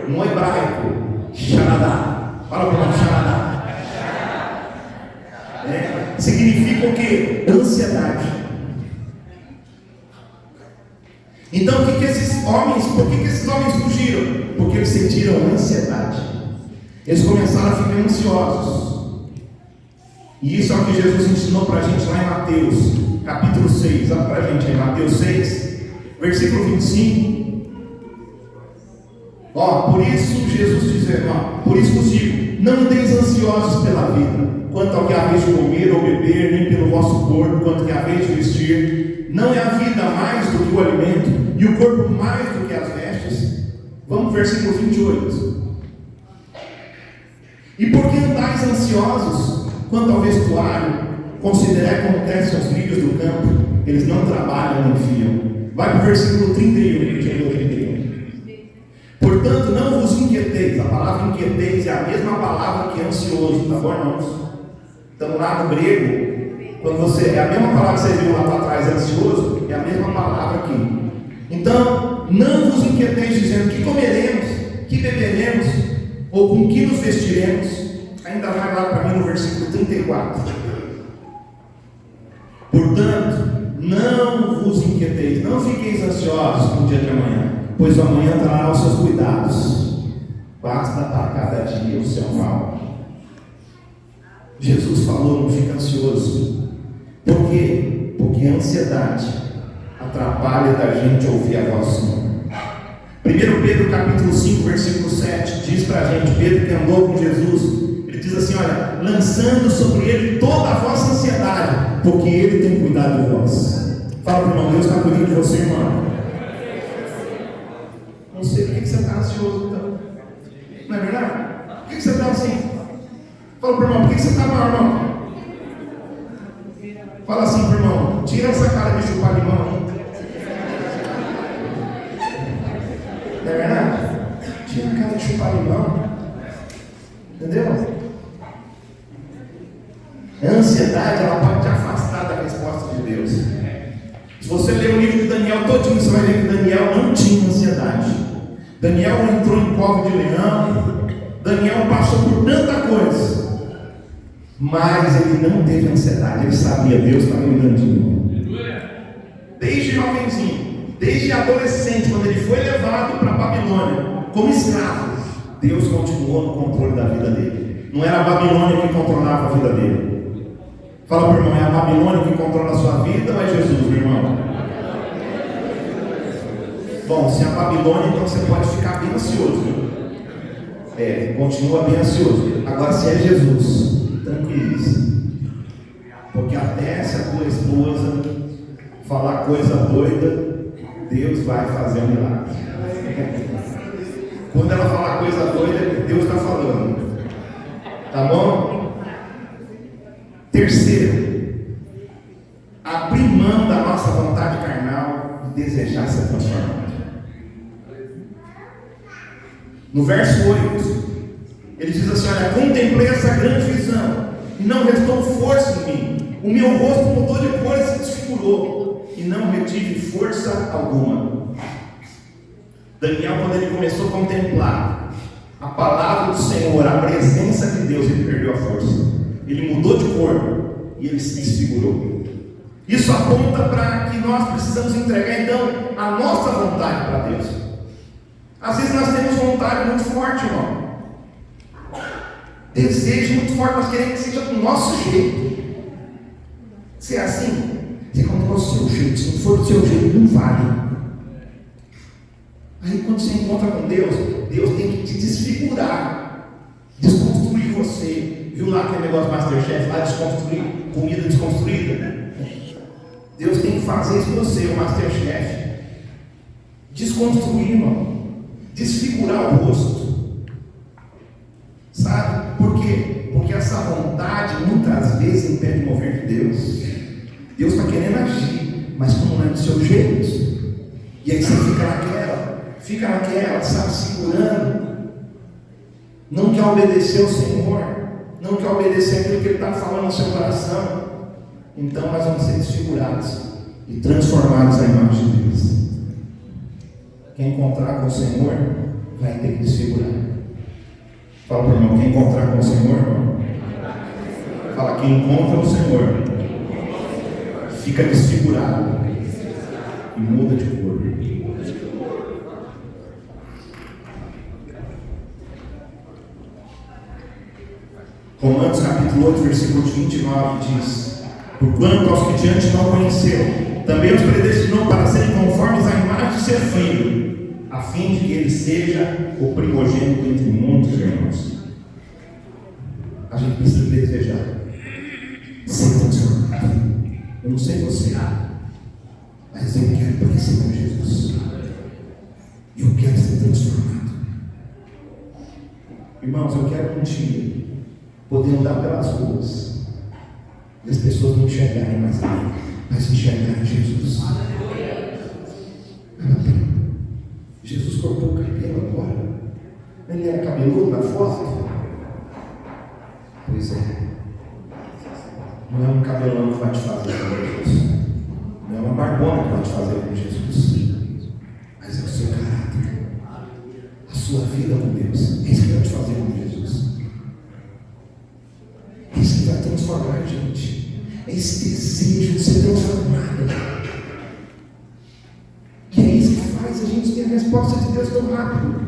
No hebraico, Sharadá. Fala para o irmão, Sharadá. Significa o que? Ansiedade. Então, por que esses homens fugiram? Porque eles sentiram ansiedade. Eles começaram a ficar ansiosos. E isso é o que Jesus ensinou para a gente lá em Mateus, capítulo 6. Olha para a gente aí, Mateus 6, versículo 25. Por isso Jesus dizendo, por isso vos digo, não andeis ansiosos pela vida, quanto ao que haveis de comer ou beber, nem pelo vosso corpo, quanto que haveis de vestir. Não é a vida mais do que o alimento, e o corpo mais do que as vestes? Vamos para o versículo 28. E por que andais ansiosos quanto ao vestuário? Considerai como crescem os lírios do campo, eles não trabalham nem fiam. Vai para o versículo 31. Portanto, não vos inquieteis. A palavra inquieteis é a mesma palavra que ansioso, tá bom, irmãos? Então, lá no grego, é a mesma palavra que vocês viram lá para trás, ansioso, é a mesma palavra aqui. Então, não vos inquieteis dizendo que comeremos, que beberemos, ou com que nos vestiremos. Ainda vai lá para mim no versículo 34. Portanto, não vos inquieteis, não fiqueis ansiosos com o dia de amanhã, pois o amanhã trará os seus cuidados. Basta para cada dia o seu mal. Jesus falou, não fica ansioso. Por quê? Porque a ansiedade atrapalha da gente ouvir a voz do Senhor. 1 Pedro capítulo 5, versículo 7, diz para a gente, Pedro que andou com Jesus, ele diz assim, olha, lançando sobre ele toda a vossa ansiedade, porque ele tem cuidado de vós. Fala para o irmão, Deus está cuidando de você, irmão. Não sei por que você está ansioso então. Não é verdade? Por que você está assim? Fala para o irmão, por que você está mal, irmão? Fala assim para o irmão, tira essa cara de chupar limão aí. Não é verdade? Tira a cara de chupar limão. Entendeu? A ansiedade, ela pode te afastar da resposta de Deus. Se você ler o livro de Daniel todinho, você vai ver que Daniel não tinha ansiedade. Daniel entrou em cova de leão. Daniel passou por tanta coisa, mas ele não teve ansiedade. Ele sabia, Deus está cuidando de mim. Desde jovenzinho, desde adolescente, quando ele foi levado para a Babilônia como escravo, Deus continuou no controle da vida dele. Não era a Babilônia que controlava a vida dele. Fala para o irmão, é a Babilônia que controla a sua vida ou é Jesus, meu irmão? Bom, se é a Babilônia, então você pode ficar bem ansioso. Continua bem ansioso. Agora, se é Jesus, tranquilize. Porque até se a tua esposa falar coisa doida, Deus vai fazer um milagre. Quando ela falar coisa doida, Deus está falando. Tá bom? Terceiro, abrir mão da nossa vontade carnal e desejar ser transformado. No verso 8, ele diz assim, olha, contemplei essa grande visão, e não restou força em mim. O meu rosto mudou de cor e se desfigurou, e não retive força alguma. Daniel, quando ele começou a contemplar a palavra do Senhor, a presença de Deus, ele perdeu a força. Ele mudou de cor e ele se desfigurou. Isso aponta para que nós precisamos entregar então a nossa vontade para Deus. Às vezes nós temos vontade muito forte, irmão. Desejo muito forte, nós queremos que seja do nosso jeito. Se é assim, você coloca o seu jeito. Se não for do seu jeito, não vale. Aí quando você encontra com Deus, Deus tem que te desfigurar, desconstruir você. Viu lá aquele negócio Masterchef, lá desconstruir, comida desconstruída? Deus tem que fazer isso com você, o Masterchef. desconstruir, irmão, desfigurar o rosto. Sabe? Por quê? Porque essa vontade muitas vezes impede o mover de Deus. Deus está querendo agir, mas como não é do seu jeito. E aí você fica naquela, sabe, segurando. Não quer obedecer ao Senhor, não quer obedecer aquilo que Ele está falando no seu coração. Então nós vamos ser desfigurados e transformados na imagem de Deus. Quem encontrar com o Senhor vai ter que desfigurar. Fala para o irmão, quem encontrar com o Senhor, irmão? Fala, quem encontra o Senhor fica desfigurado e muda de cor. Romanos capítulo 8, versículo 29 diz: porquanto aos que diante não conheceram, também os predestinou para serem conformes à imagem de seu filho, a fim de que ele seja o primogênito entre muitos irmãos. A gente precisa desejar ser transformado. Eu não sei você, mas eu quero parecer com Jesus. Eu quero ser transformado. Irmãos, eu quero um dia poder andar pelas ruas e as pessoas não enxergarem mais a mim, mas enxergarem Jesus. Jesus cortou o cabelo agora. Ele era cabeludo na foto? Pois é. Não é um cabelão que vai te fazer com Jesus. Não é uma barbona que vai te fazer com Jesus. Mas é o seu caráter, a sua vida com Deus. É isso que vai te fazer com Jesus. É isso que vai transformar a gente. É esse desejo de ser transformado. E é isso que faz a gente ter a resposta de Deus tão rápido.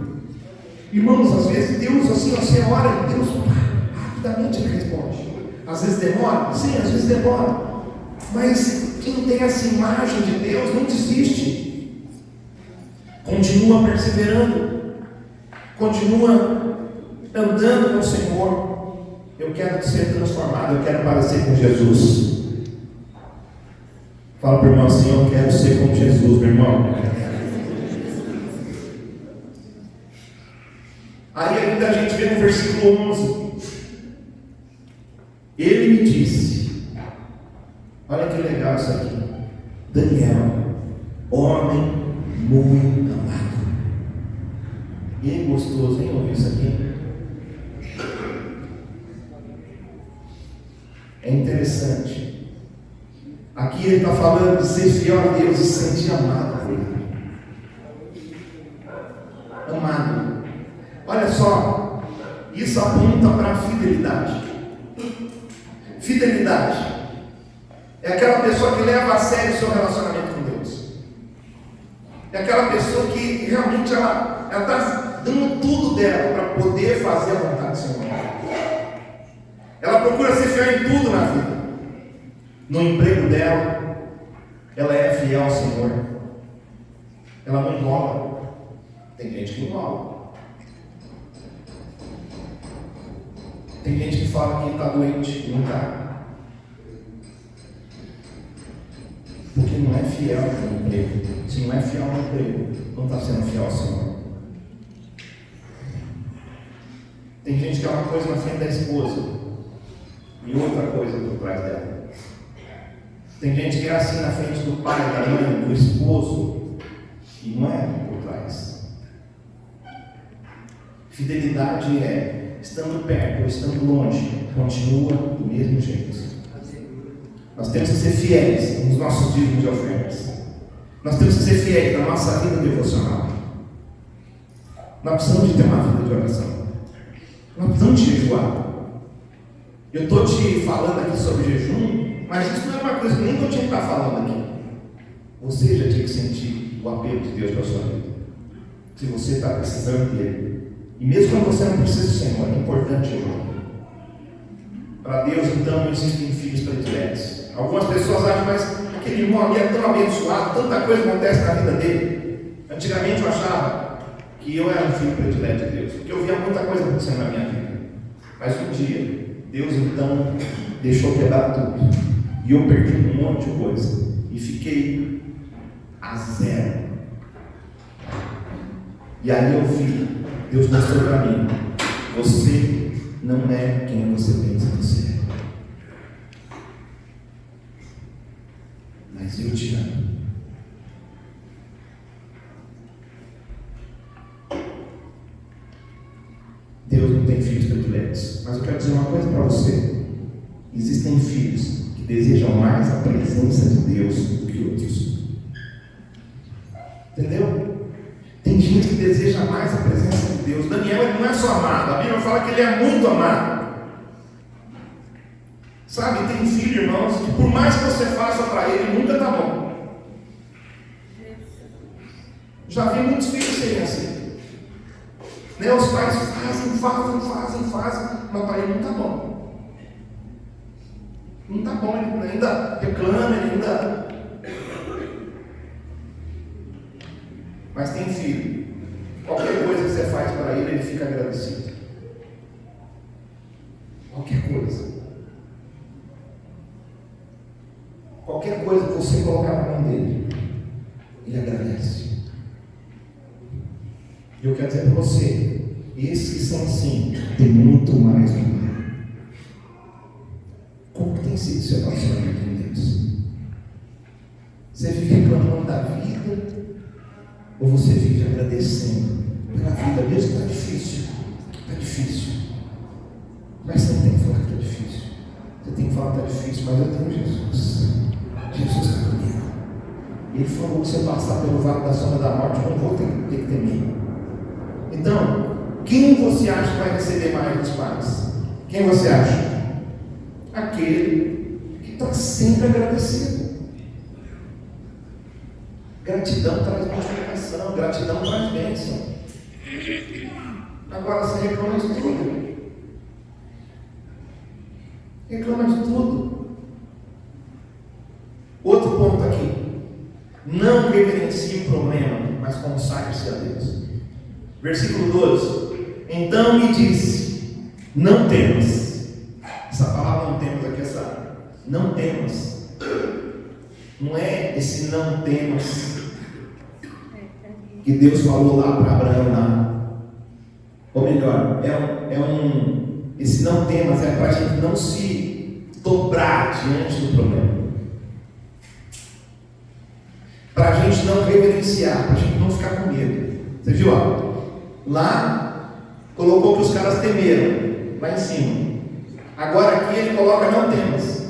Irmãos, às vezes Deus, assim, você ora e Deus rapidamente Ele responde. Às vezes demora? Sim, às vezes demora. Mas quem tem essa imagem de Deus não desiste. Continua perseverando. Continua andando com o Senhor. Eu quero ser transformado, eu quero parecer com Jesus. Fala para o irmão assim, eu quero ser como Jesus, meu irmão. Aí ainda a gente vê no versículo 11. Ele me disse, olha que legal isso aqui, Daniel, homem muito amado. E é gostoso, hein, ouvir isso aqui? É interessante. Aqui ele está falando de ser fiel a Deus e se sentir amado por Ele. Amado. Olha só, isso aponta para a fidelidade. Fidelidade é aquela pessoa que leva a sério o seu relacionamento com Deus. É aquela pessoa que realmente ela está dando tudo dela para poder fazer a vontade do Senhor. Ela procura ser fiel em tudo na vida. No emprego dela, ela é fiel ao Senhor. Ela não enrola. Tem gente que enrola. Tem gente que fala que está doente e não está. Porque não é fiel no emprego. Se não é fiel no emprego, não está sendo fiel ao Senhor. Tem gente que é uma coisa na frente da esposa e outra coisa por trás dela. Tem gente que é assim na frente do pai, da mãe, do esposo e não é por trás. Fidelidade é estando perto ou estando longe, continua do mesmo jeito. Nós temos que ser fiéis nos nossos dízimos de ofertas. Nós temos que ser fiéis na nossa vida devocional. Nós precisamos de ter uma vida de oração. Nós precisamos de jejuar. Eu estou te falando aqui sobre jejum, mas isso não é uma coisa que nem eu tinha que estar falando aqui. Você já tinha que sentir o apelo de Deus para a sua vida. Se você está precisando dele. E mesmo quando você não precisa do Senhor, é importante jejuar. Para Deus, então, não existem filhos prediletos. Algumas pessoas acham, mas aquele irmão ali é tão abençoado, tanta coisa acontece na vida dele. Antigamente eu achava que eu era um filho predileto de Deus, porque eu via muita coisa acontecendo na minha vida. Mas um dia, Deus então deixou quebrar tudo. E eu perdi um monte de coisa. E fiquei a zero. E aí eu vi, Deus mostrou para mim: você não é quem você pensa que você é. Mas eu te amo. Deus não tem filhos prediletos. Mas eu quero dizer uma coisa para você: existem filhos que desejam mais a presença de Deus do que outros. Entendeu? Tem gente que deseja mais a presença de Deus. Daniel, ele não é só amado. A Bíblia fala que ele é muito amado. Sabe, tem filho, irmãos, que por mais que você faça para ele, nunca está bom. Já vi muitos filhos serem assim. Né? Os pais fazem, mas para ele não está bom. Não está bom, ele ainda reclama, ele ainda... Mas tem filho, qualquer coisa que você faz para ele, ele fica agradecido. Qualquer coisa. Qualquer coisa que você colocar na mão dele, ele agradece. E eu quero dizer para você, esses que são assim, tem muito mais no pai. Como que tem sido seu relacionamento com Deus? Você vive reclamando da vida? Ou você vive agradecendo pela vida, mesmo que está difícil? Está difícil. Mas você não tem que falar que está difícil. Você tem que falar que está difícil, mas eu tenho Jesus. Jesus está comigo. Ele falou que se eu passar pelo vale da sombra da morte, eu não vou ter que temer. Então, quem você acha que vai receber mais dos pais? Quem você acha? Aquele que está sempre agradecido. Gratidão traz multiplicação, gratidão traz bênção. Agora você reclama de tudo. Reclama de tudo. Outro ponto aqui: não reverencie o problema, mas consagre-se a Deus. Versículo 12: então me disse, não temas. Essa palavra não temas aqui, essa não temas, não é esse não temas que Deus falou lá para Abraão lá. Ou melhor, esse não temas é para a gente não se dobrar diante do problema, para a gente não reverenciar, para a gente não ficar com medo. Você viu? Ó, lá colocou que os caras temeram, lá em cima. Agora aqui ele coloca não temas.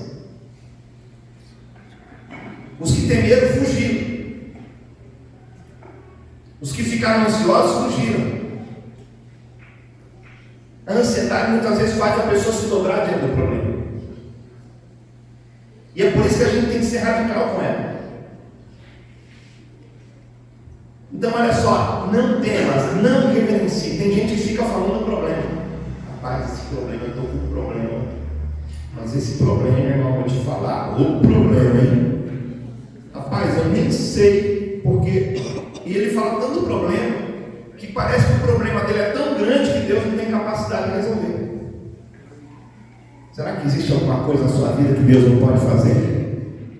Os que temeram fugiram. Os que ficaram ansiosos fugiram. A ansiedade muitas vezes faz a pessoa se dobrar diante do problema. E é por isso que a gente tem que ser radical com ela. Então olha só, não temas, não reverencie. Tem gente que fica falando do problema. Rapaz, esse problema, eu estou com um problema. Mas esse problema, irmão, vou te falar, o problema, hein? Rapaz, eu nem sei porque. E ele fala tanto problema que parece que o problema dele é tão grande que Deus não tem capacidade de resolver. Será que existe alguma coisa na sua vida que Deus não pode fazer?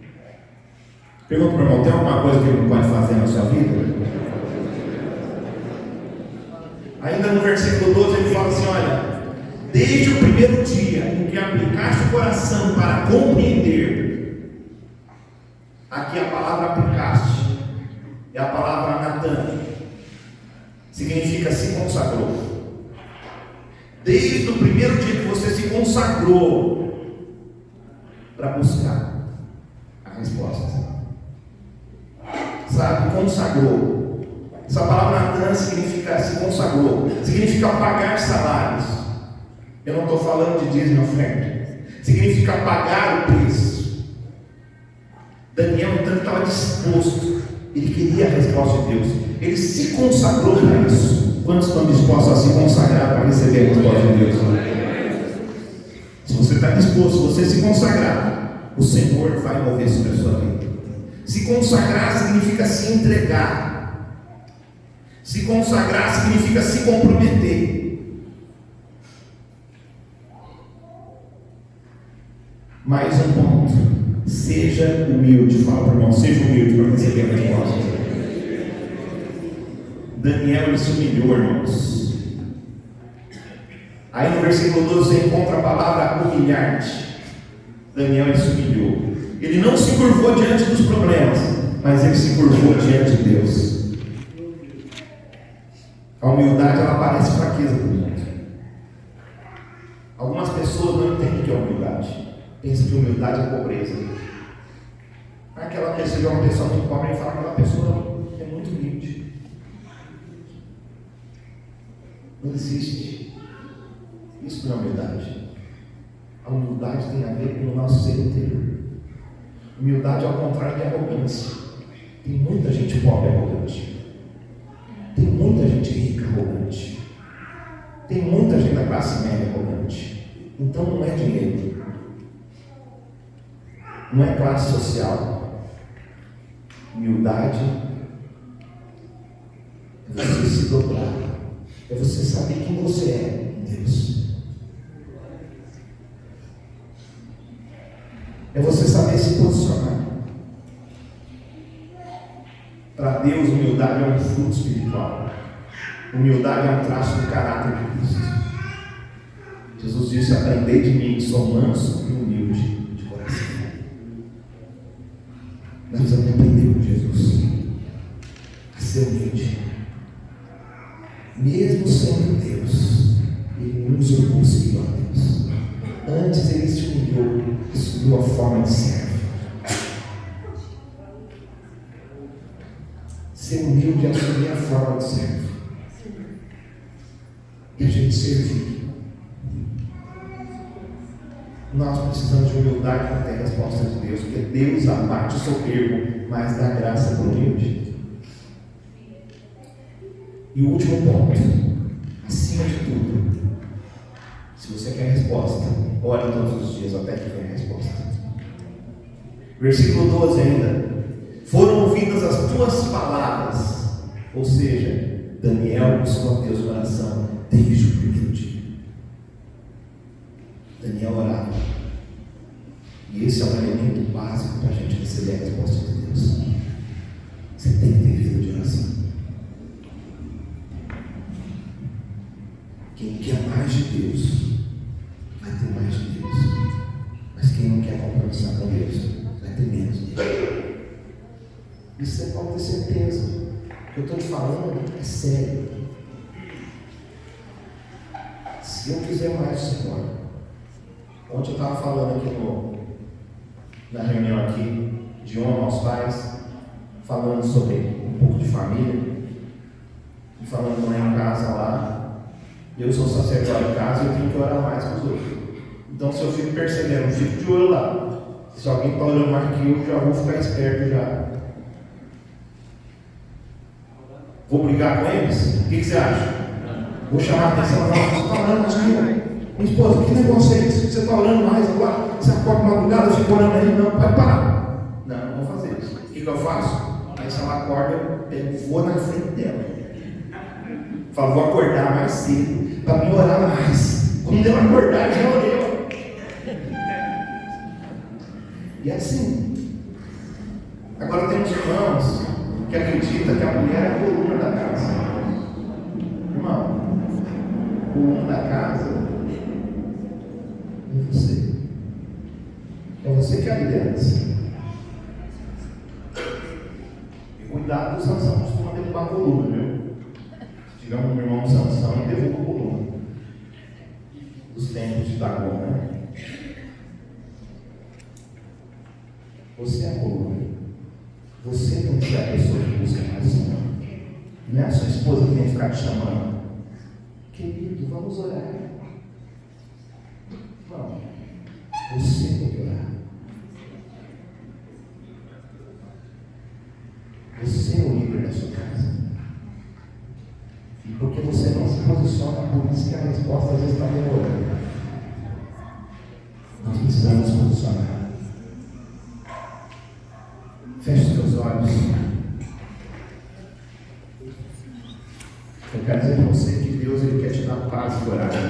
Pergunta para o irmão: tem alguma coisa que Ele não pode fazer na sua vida? Ainda no versículo 12 ele fala assim: olha, desde o primeiro dia em que aplicaste o coração para compreender, aqui a palavra aplicaste é a palavra Natan, significa se consagrou. Desde o primeiro dia que você se consagrou para buscar a resposta, sabe, consagrou. Essa palavra Natan significa se consagrou, significa pagar salários. Eu não estou falando de dízimo e oferta, significa pagar o preço. Daniel, então, estava disposto, ele queria a resposta de Deus, ele se consagrou para isso. Quantos estão dispostos a se consagrar para receber a resposta de Deus? Se você está disposto, se você se consagrar, o Senhor vai mover sobre a sua vida. Se consagrar significa se entregar. Se consagrar significa se comprometer. Mais um ponto: seja humilde. Fala para o irmão: seja humilde para receber a resposta. Daniel ele se humilhou, irmãos. Aí no versículo 12 você encontra a palavra humilhar-te. Daniel ele se humilhou. Ele não se curvou diante dos problemas, mas ele se curvou diante de Deus. A humildade ela parece fraqueza para o mundo. Algumas pessoas não entendem o que é humildade. Pensam que humildade é pobreza. Aquela pessoa é uma pessoa muito pobre e fala que aquela pessoa é muito humilde. Não existe. Isso não é humildade. A humildade tem a ver com o nosso ser interior. Humildade ao contrário de arrogância. Tem muita gente pobre arrogante. Tem muita gente rica arrogante. Tem muita gente da classe média arrogante. Então não é dinheiro. Não é classe social. Humildade é você se dobrar. É você saber quem você é em Deus. É você saber se posicionar. Para Deus, humildade é um fruto espiritual. Humildade é um traço do caráter de Cristo. Jesus disse: aprendei de mim, que sou manso e humilde de coração. Nós precisamos aprender com Jesus a ser humilde. Mesmo sendo Deus, Ele nos humilhou igual a Deus. Antes Ele se humilhou, assumiu a forma de servo. Ser humilde é assumir a forma de servo. E a gente servir. Nós precisamos de humildade para ter a resposta de Deus, porque Deus abate o soberbo, mas dá graça para o humilde. E o último ponto, acima de tudo, se você quer resposta, ore todos os dias até que venha a resposta. Versículo 12 ainda: foram ouvidas as tuas palavras, ou seja, Daniel buscou a Deus no coração desde o primeiro dia. Daniel orava, e esse é um elemento básico para a gente receber a resposta de Deus. Você tem que ter vida de oração. Quem quer mais de Deus vai ter mais de Deus, mas quem não quer comprometer com Deus vai ter menos de Deus. Isso você pode ter certeza. O que eu estou te falando é sério. Se eu quiser mais do Senhor, ontem eu estava falando aqui na reunião aqui de honra aos pais, falando sobre um pouco de família, e falando lá em casa lá. Eu sou sacerdote em casa e eu tenho que orar mais que os outros. Então, se eu fico percebendo, eu fico de olho lá. Se alguém está orando mais que eu, já vou ficar esperto já. Vou brigar com eles? O que você acha? Vou chamar a atenção. Não, você está orando mais que eu. Minha esposa, que negócio é esse? Você está orando mais agora? Você acorda madrugada, eu fico orando aí? Não, pode parar. Não, não vou fazer isso. O que eu faço? Aí se ela acorda, eu vou na frente dela. Falo, vou acordar mais cedo para me orar mais. Quando eu acordar, já orei. E é assim. Agora temos irmãos que acreditam que a mulher é a coluna da casa. Irmão, a coluna da casa é você. É você que é a liderança. E cuidado, o Sansão costuma derrubar a coluna, viu? Tivemos um irmão Sansão e derrubou a coluna dos tempos de Dagon, né? Você é a coluna. Você tem que ser a pessoa que busca mais o Senhor. Não é a sua esposa que tem que ficar te chamando. Querido, vamos orar. Não. Você tem que orar. Você é o líder da sua casa. E porque você não se posiciona, por isso que a resposta às vezes está demorando. Nós precisamos nos posicionar. Feche os teus olhos. Eu quero dizer para você que Deus ele quer te dar paz e coragem.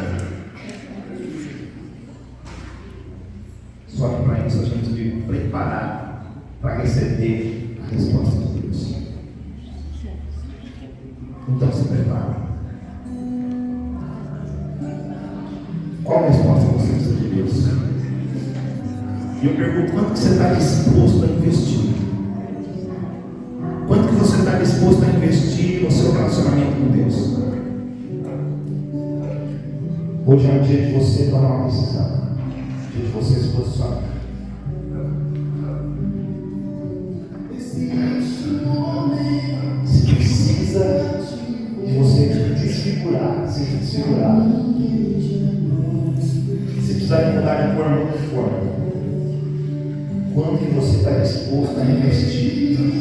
Só que para isso a gente tem que preparar para receber a resposta de Deus. Então prepara. Qual resposta você precisa de Deus? E eu pergunto, quanto que você está disposto a investir? Quanto que você está disposto a investir no seu relacionamento com Deus? Hoje é um dia de você tomar uma decisão, dia de você se posicionar. Se precisa de você desfigurar, se desfigurar. Se precisar mudar de forma, quanto que você está disposto a investir?